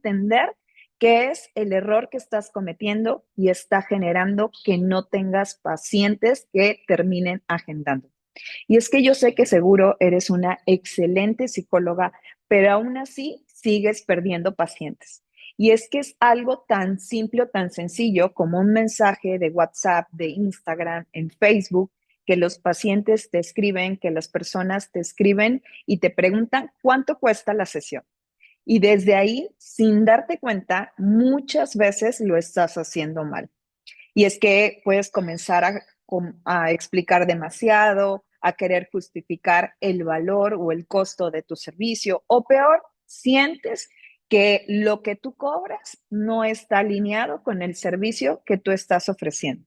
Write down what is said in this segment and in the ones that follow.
entender qué es el error que estás cometiendo y está generando que no tengas pacientes que terminen agendando. Y es que yo sé que seguro eres una excelente psicóloga, pero aún así sigues perdiendo pacientes. Y es que es algo tan simple o tan sencillo como un mensaje de WhatsApp, de Instagram, en Facebook, que los pacientes te escriben, que las personas te escriben y te preguntan cuánto cuesta la sesión. Y desde ahí, sin darte cuenta, muchas veces lo estás haciendo mal. Y es que puedes comenzar a explicar demasiado, a querer justificar el valor o el costo de tu servicio, o peor, sientes que lo que tú cobras no está alineado con el servicio que tú estás ofreciendo.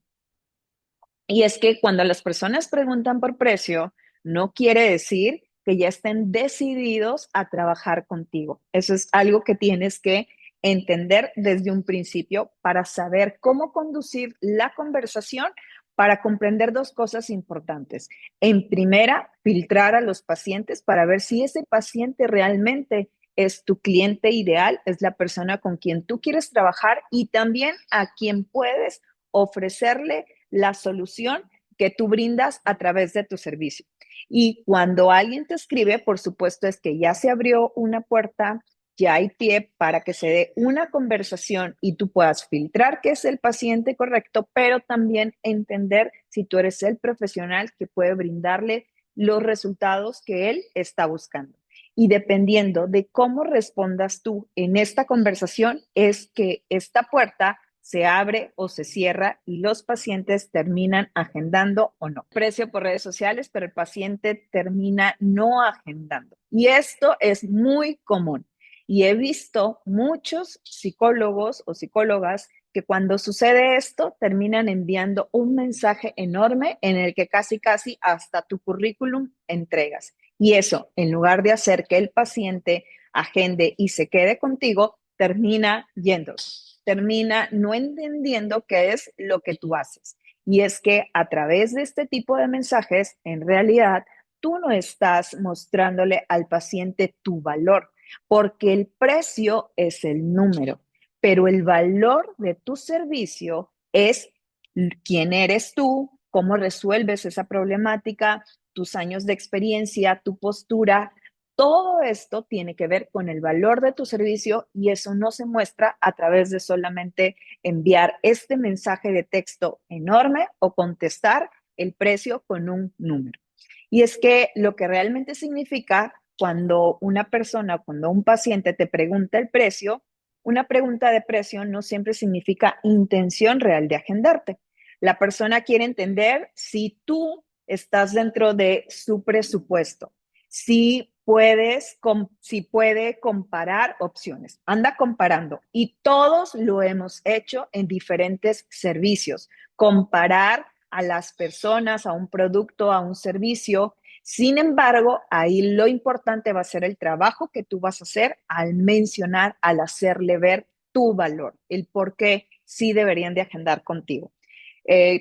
Y es que cuando las personas preguntan por precio, no quiere decir que ya estén decididos a trabajar contigo. Eso es algo que tienes que entender desde un principio para saber cómo conducir la conversación para comprender dos cosas importantes. En primera, filtrar a los pacientes para ver si ese paciente realmente es tu cliente ideal, es la persona con quien tú quieres trabajar y también a quien puedes ofrecerle la solución que tú brindas a través de tu servicio. Y cuando alguien te escribe, por supuesto, es que ya se abrió una puerta, ya hay pie para que se dé una conversación y tú puedas filtrar qué es el paciente correcto, pero también entender si tú eres el profesional que puede brindarle los resultados que él está buscando. Y dependiendo de cómo respondas tú en esta conversación, es que esta puerta se abre o se cierra y los pacientes terminan agendando o no. Precio por redes sociales, pero el paciente termina no agendando. Y esto es muy común. Y he visto muchos psicólogos o psicólogas que cuando sucede esto terminan enviando un mensaje enorme en el que casi hasta tu currículum entregas. Y eso, en lugar de hacer que el paciente agende y se quede contigo, termina yendo, termina no entendiendo qué es lo que tú haces. Y es que a través de este tipo de mensajes, en realidad, tú no estás mostrándole al paciente tu valor, porque el precio es el número, pero el valor de tu servicio es quién eres tú, cómo resuelves esa problemática, tus años de experiencia, tu postura. Todo esto tiene que ver con el valor de tu servicio y eso no se muestra a través de solamente enviar este mensaje de texto enorme o contestar el precio con un número. Y es que lo que realmente significa cuando una persona, cuando un paciente te pregunta el precio, una pregunta de precio no siempre significa intención real de agendarte. La persona quiere entender si tú estás dentro de su presupuesto, si puede comparar opciones. Anda comparando y todos lo hemos hecho en diferentes servicios. Comparar a las personas, a un producto, a un servicio. Sin embargo, ahí lo importante va a ser el trabajo que tú vas a hacer al mencionar, al hacerle ver tu valor, el por qué sí deberían de agendar contigo.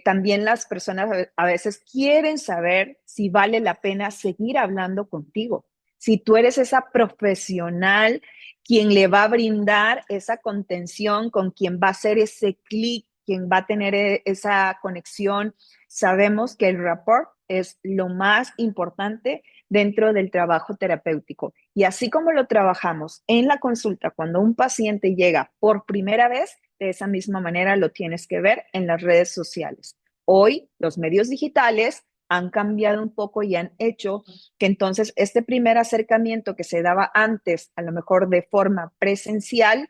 También las personas a veces quieren saber si vale la pena seguir hablando contigo. Si tú eres esa profesional quien le va a brindar esa contención, con quien va a hacer ese clic, quien va a tener esa conexión. Sabemos que el rapport es lo más importante dentro del trabajo terapéutico. Y así como lo trabajamos en la consulta, cuando un paciente llega por primera vez, de esa misma manera lo tienes que ver en las redes sociales. Hoy los medios digitales han cambiado un poco y han hecho que entonces este primer acercamiento que se daba antes, a lo mejor de forma presencial,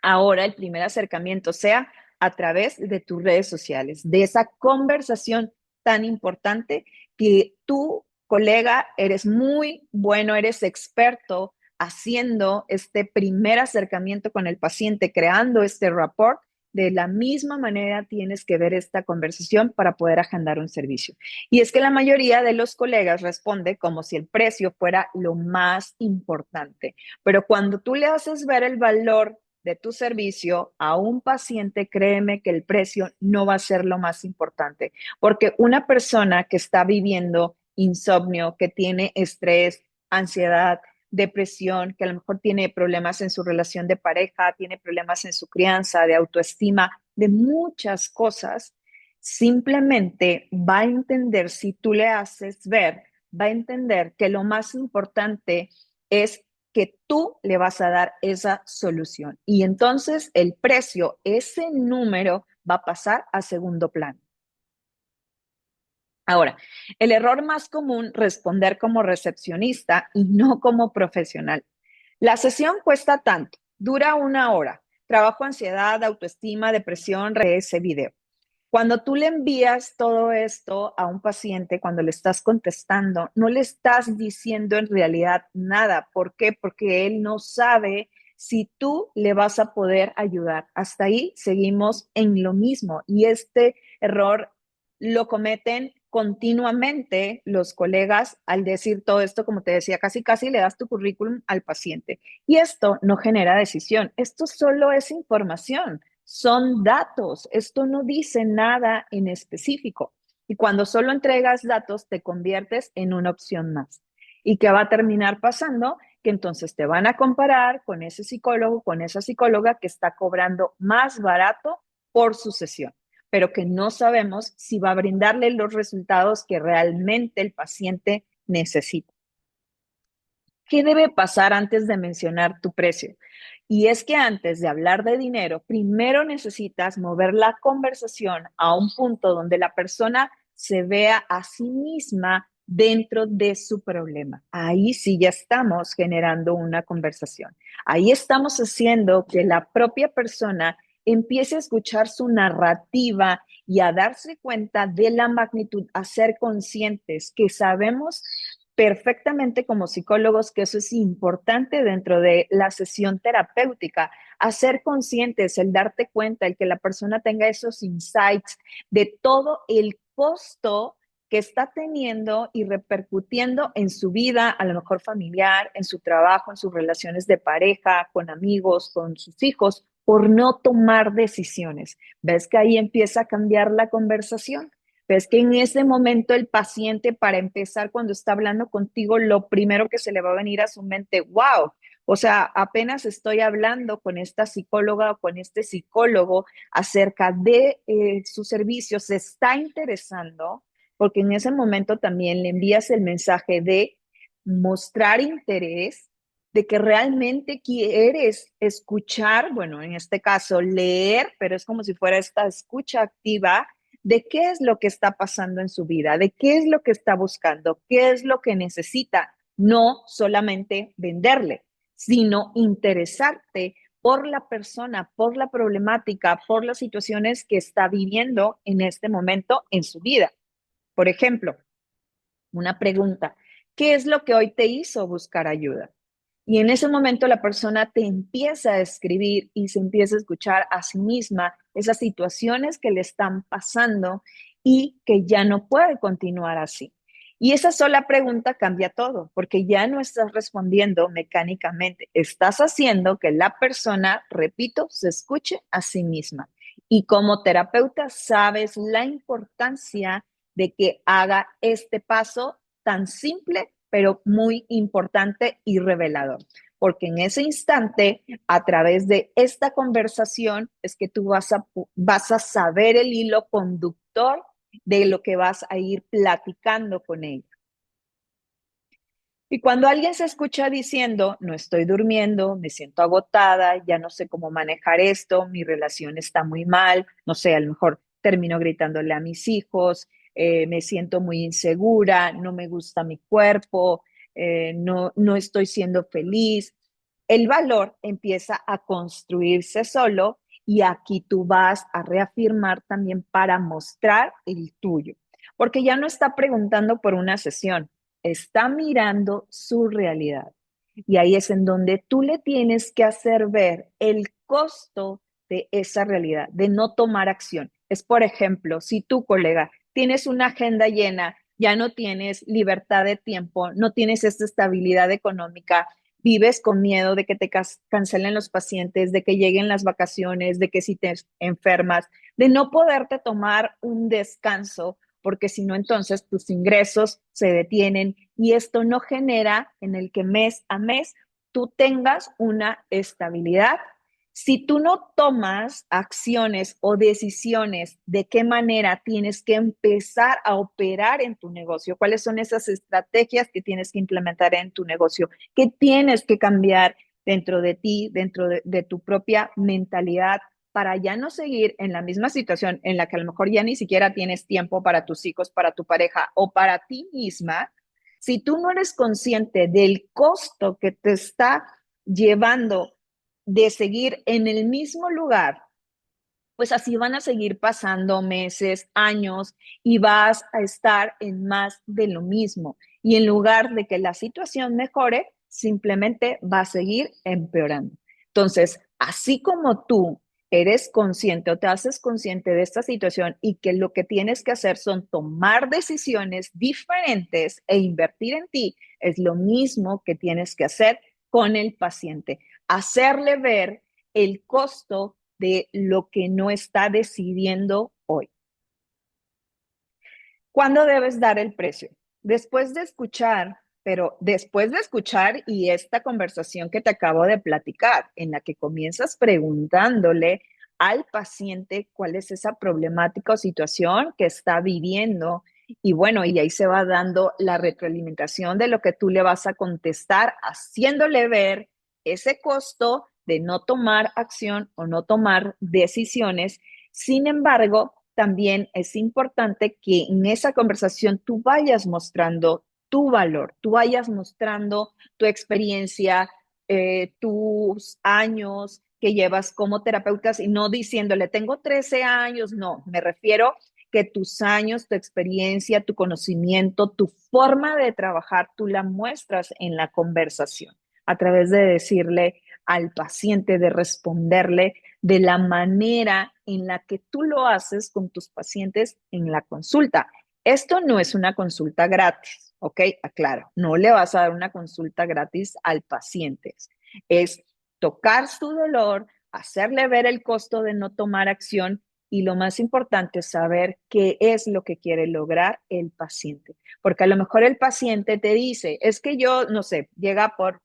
ahora el primer acercamiento sea a través de tus redes sociales, de esa conversación tan importante que tú, colega, eres muy bueno, eres experto haciendo este primer acercamiento con el paciente, creando este rapport. De la misma manera tienes que ver esta conversación para poder agendar un servicio. Y es que la mayoría de los colegas responde como si el precio fuera lo más importante, pero cuando tú le haces ver el valor de tu servicio a un paciente, créeme que el precio no va a ser lo más importante, porque una persona que está viviendo insomnio, que tiene estrés, ansiedad, depresión, que a lo mejor tiene problemas en su relación de pareja, tiene problemas en su crianza, de autoestima, de muchas cosas, simplemente va a entender, si tú le haces ver, va a entender que lo más importante es que tú le vas a dar esa solución. Y entonces el precio, ese número, va a pasar a segundo plano. Ahora, el error más común, responder como recepcionista y no como profesional. La sesión cuesta tanto, dura 1 hora, trabajo ansiedad, autoestima, depresión, ese video. Cuando tú le envías todo esto a un paciente, cuando le estás contestando, no le estás diciendo en realidad nada. ¿Por qué? Porque él no sabe si tú le vas a poder ayudar. Hasta ahí seguimos en lo mismo y este error lo cometen continuamente los colegas al decir todo esto, como te decía, casi casi le das tu currículum al paciente. Y esto no genera decisión, esto solo es información, son datos, esto no dice nada en específico. Y cuando solo entregas datos, te conviertes en una opción más. ¿Y qué va a terminar pasando? Que entonces te van a comparar con ese psicólogo, con esa psicóloga que está cobrando más barato por su sesión, pero que no sabemos si va a brindarle los resultados que realmente el paciente necesita. ¿Qué debe pasar antes de mencionar tu precio? Y es que antes de hablar de dinero, primero necesitas mover la conversación a un punto donde la persona se vea a sí misma dentro de su problema. Ahí sí ya estamos generando una conversación. Ahí estamos haciendo que la propia persona empiece a escuchar su narrativa y a darse cuenta de la magnitud, a ser conscientes que sabemos perfectamente como psicólogos que eso es importante dentro de la sesión terapéutica, hacer conscientes, el darte cuenta, el que la persona tenga esos insights de todo el costo que está teniendo y repercutiendo en su vida, a lo mejor familiar, en su trabajo, en sus relaciones de pareja, con amigos, con sus hijos, por no tomar decisiones. ¿Ves que ahí empieza a cambiar la conversación? Ves que en ese momento el paciente, para empezar, cuando está hablando contigo, lo primero que se le va a venir a su mente, wow, o sea, apenas estoy hablando con esta psicóloga o con este psicólogo acerca de su servicio, se está interesando, porque en ese momento también le envías el mensaje de mostrar interés, de que realmente quieres escuchar, bueno, en este caso leer, pero es como si fuera esta escucha activa de qué es lo que está pasando en su vida, de qué es lo que está buscando, qué es lo que necesita, no solamente venderle, sino interesarte por la persona, por la problemática, por las situaciones que está viviendo en este momento en su vida. Por ejemplo, una pregunta, ¿qué es lo que hoy te hizo buscar ayuda? Y en ese momento la persona te empieza a escribir y se empieza a escuchar a sí misma esas situaciones que le están pasando y que ya no puede continuar así. Y esa sola pregunta cambia todo, porque ya no estás respondiendo mecánicamente, estás haciendo que la persona, repito, se escuche a sí misma. Y como terapeuta sabes la importancia de que haga este paso tan simple, pero muy importante y revelador. Porque en ese instante, a través de esta conversación, es que tú vas a saber el hilo conductor de lo que vas a ir platicando con ella. Y cuando alguien se escucha diciendo, no estoy durmiendo, me siento agotada, ya no sé cómo manejar esto, mi relación está muy mal, no sé, a lo mejor termino gritándole a mis hijos, me siento muy insegura, no me gusta mi cuerpo, no estoy siendo feliz. El valor empieza a construirse solo y aquí tú vas a reafirmar también para mostrar el tuyo, porque ya no está preguntando por una sesión, está mirando su realidad. Y ahí es en donde tú le tienes que hacer ver el costo de esa realidad, de no tomar acción. Es, por ejemplo, si tu colega tienes una agenda llena, ya no tienes libertad de tiempo, no tienes esta estabilidad económica, vives con miedo de que te cancelen los pacientes, de que lleguen las vacaciones, de que si te enfermas, de no poderte tomar un descanso porque si no, entonces tus ingresos se detienen y esto no genera en el que mes a mes tú tengas una estabilidad. Si tú no tomas acciones o decisiones de qué manera tienes que empezar a operar en tu negocio, cuáles son esas estrategias que tienes que implementar en tu negocio, qué tienes que cambiar dentro de ti, dentro de tu propia mentalidad, para ya no seguir en la misma situación en la que a lo mejor ya ni siquiera tienes tiempo para tus hijos, para tu pareja o para ti misma. Si tú no eres consciente del costo que te está llevando de seguir en el mismo lugar, pues así van a seguir pasando meses, años y vas a estar en más de lo mismo. Y en lugar de que la situación mejore, simplemente va a seguir empeorando. Entonces, así como tú eres consciente o te haces consciente de esta situación y que lo que tienes que hacer son tomar decisiones diferentes e invertir en ti, es lo mismo que tienes que hacer con el paciente. Hacerle ver el costo de lo que no está decidiendo hoy. ¿Cuándo debes dar el precio? Después de escuchar, pero después de escuchar y esta conversación que te acabo de platicar, en la que comienzas preguntándole al paciente cuál es esa problemática o situación que está viviendo. Y bueno, y ahí se va dando la retroalimentación de lo que tú le vas a contestar, haciéndole ver ese costo de no tomar acción o no tomar decisiones. Sin embargo, también es importante que en esa conversación tú vayas mostrando tu valor, tú vayas mostrando tu experiencia, tus años que llevas como terapeutas y no diciéndole, tengo 13 años, no, me refiero que tus años, tu experiencia, tu conocimiento, tu forma de trabajar, tú la muestras en la conversación a través de decirle al paciente, de responderle de la manera en la que tú lo haces con tus pacientes en la consulta. Esto no es una consulta gratis, ¿ok? Aclaro, no le vas a dar una consulta gratis al paciente. Es tocar su dolor, hacerle ver el costo de no tomar acción y lo más importante es saber qué es lo que quiere lograr el paciente. Porque a lo mejor el paciente te dice, es que yo, no sé, llega por,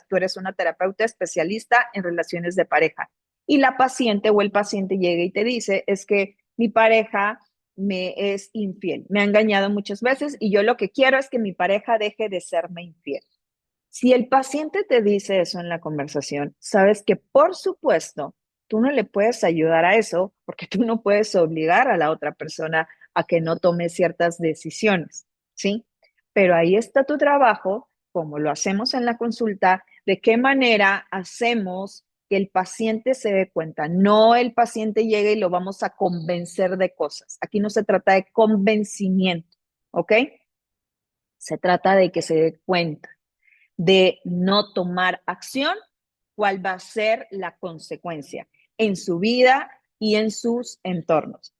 tú eres una terapeuta especialista en relaciones de pareja y la paciente o el paciente llega y te dice, es que mi pareja me es infiel, me ha engañado muchas veces y yo lo que quiero es que mi pareja deje de serme infiel. Si el paciente te dice eso en la conversación, sabes que por supuesto tú no le puedes ayudar a eso porque tú no puedes obligar a la otra persona a que no tome ciertas decisiones, ¿sí? Pero ahí está tu trabajo, como lo hacemos en la consulta, de qué manera hacemos que el paciente se dé cuenta. No el paciente llegue y lo vamos a convencer de cosas. Aquí no se trata de convencimiento, ¿ok? Se trata de que se dé cuenta de no tomar acción, cuál va a ser la consecuencia en su vida y en sus entornos.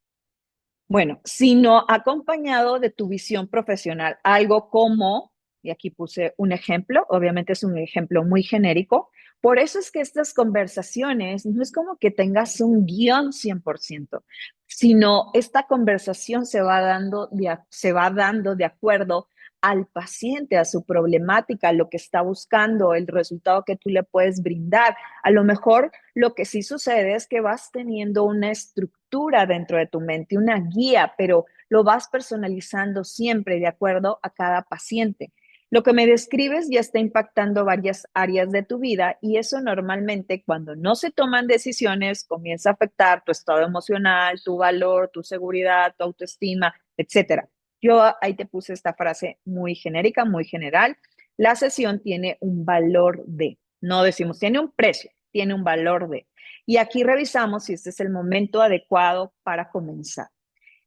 Bueno, sino acompañado de tu visión profesional, algo como, y aquí puse un ejemplo, obviamente es un ejemplo muy genérico, por eso es que estas conversaciones no es como que tengas un guión 100%, sino esta conversación se va dando de acuerdo al paciente, a su problemática, a lo que está buscando, el resultado que tú le puedes brindar. A lo mejor lo que sí sucede es que vas teniendo una estructura dentro de tu mente, una guía, pero lo vas personalizando siempre de acuerdo a cada paciente. Lo que me describes ya está impactando varias áreas de tu vida y eso normalmente cuando no se toman decisiones comienza a afectar tu estado emocional, tu valor, tu seguridad, tu autoestima, etcétera. Yo ahí te puse esta frase muy genérica, muy general. La sesión tiene un valor de, no decimos tiene un precio, tiene un valor de. Y aquí revisamos si este es el momento adecuado para comenzar.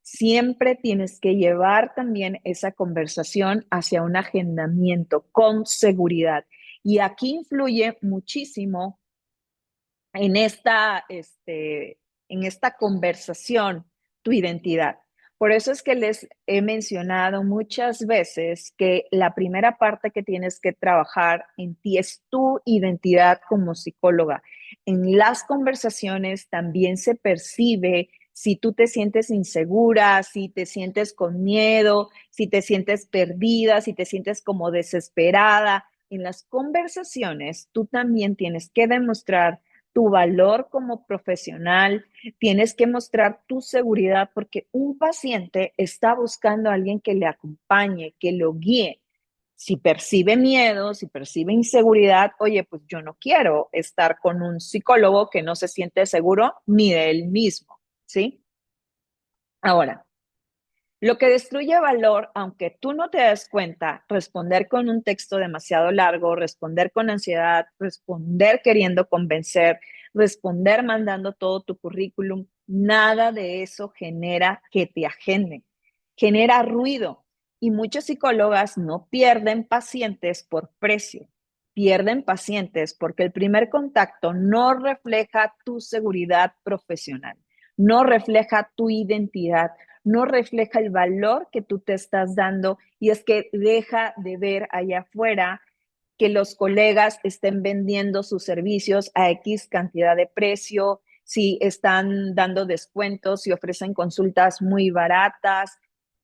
Siempre tienes que llevar también esa conversación hacia un agendamiento con seguridad. Y aquí influye muchísimo en esta conversación tu identidad. Por eso es que les he mencionado muchas veces que la primera parte que tienes que trabajar en ti es tu identidad como psicóloga. En las conversaciones también se percibe Si tú te sientes insegura, si te sientes con miedo, si te sientes perdida, si te sientes como desesperada, en las conversaciones tú también tienes que demostrar tu valor como profesional, tienes que mostrar tu seguridad porque un paciente está buscando a alguien que le acompañe, que lo guíe. Si percibe miedo, si percibe inseguridad, oye, pues yo no quiero estar con un psicólogo que no se siente seguro ni de él mismo, ¿sí? Ahora, lo que destruye valor, aunque tú no te das cuenta, responder con un texto demasiado largo, responder con ansiedad, responder queriendo convencer, responder mandando todo tu currículum, nada de eso genera que te agenden, genera ruido. Y muchas psicólogas no pierden pacientes por precio, pierden pacientes porque el primer contacto no refleja tu seguridad profesional, no refleja tu identidad, no refleja el valor que tú te estás dando y es que deja de ver allá afuera que los colegas estén vendiendo sus servicios a X cantidad de precio, si están dando descuentos, si ofrecen consultas muy baratas.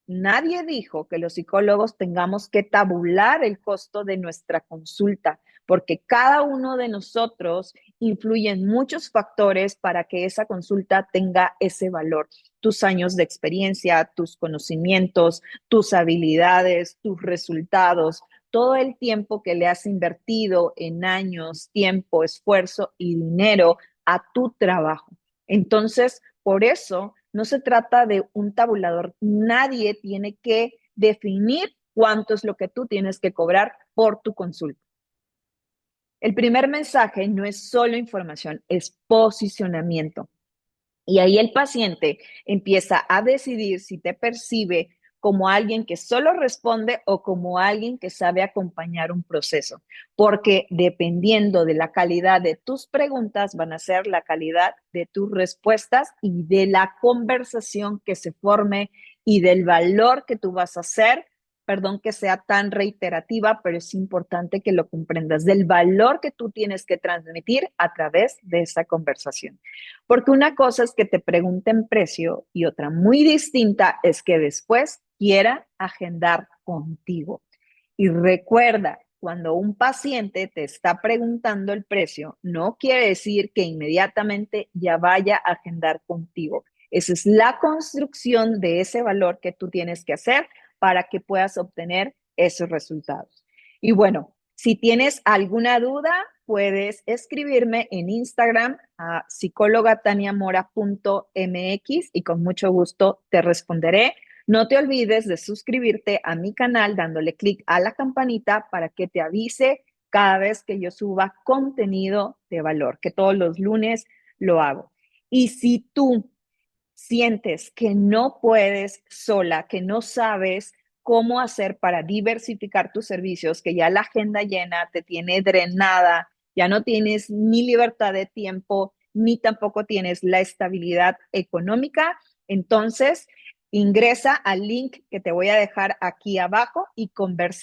Nadie dijo que los psicólogos tengamos que tabular el costo de nuestra consulta, porque cada uno de nosotros influye en muchos factores para que esa consulta tenga ese valor. Tus años de experiencia, tus conocimientos, tus habilidades, tus resultados, todo el tiempo que le has invertido en años, tiempo, esfuerzo y dinero a tu trabajo. Entonces, por eso no se trata de un tabulador. Nadie tiene que definir cuánto es lo que tú tienes que cobrar por tu consulta. El primer mensaje no es solo información, es posicionamiento. Y ahí el paciente empieza a decidir si te percibe como alguien que solo responde o como alguien que sabe acompañar un proceso, porque dependiendo de la calidad de tus preguntas van a ser la calidad de tus respuestas y de la conversación que se forme y del valor que tú vas a hacer. Perdón que sea tan reiterativa, pero es importante que lo comprendas, del valor que tú tienes que transmitir a través de esa conversación. Porque una cosa es que te pregunten precio y otra muy distinta es que después quiera agendar contigo. Y recuerda, cuando un paciente te está preguntando el precio, no quiere decir que inmediatamente ya vaya a agendar contigo. Esa es la construcción de ese valor que tú tienes que hacer para que puedas obtener esos resultados. Y bueno, si tienes alguna duda, puedes escribirme en Instagram a psicólogataniamora.mx y con mucho gusto te responderé. No te olvides de suscribirte a mi canal dándole clic a la campanita para que te avise cada vez que yo suba contenido de valor, que todos los lunes lo hago. Y si tú sientes que no puedes sola, que no sabes cómo hacer para diversificar tus servicios, que ya la agenda llena te tiene drenada, ya no tienes ni libertad de tiempo, ni tampoco tienes la estabilidad económica, entonces ingresa al link que te voy a dejar aquí abajo y conversemos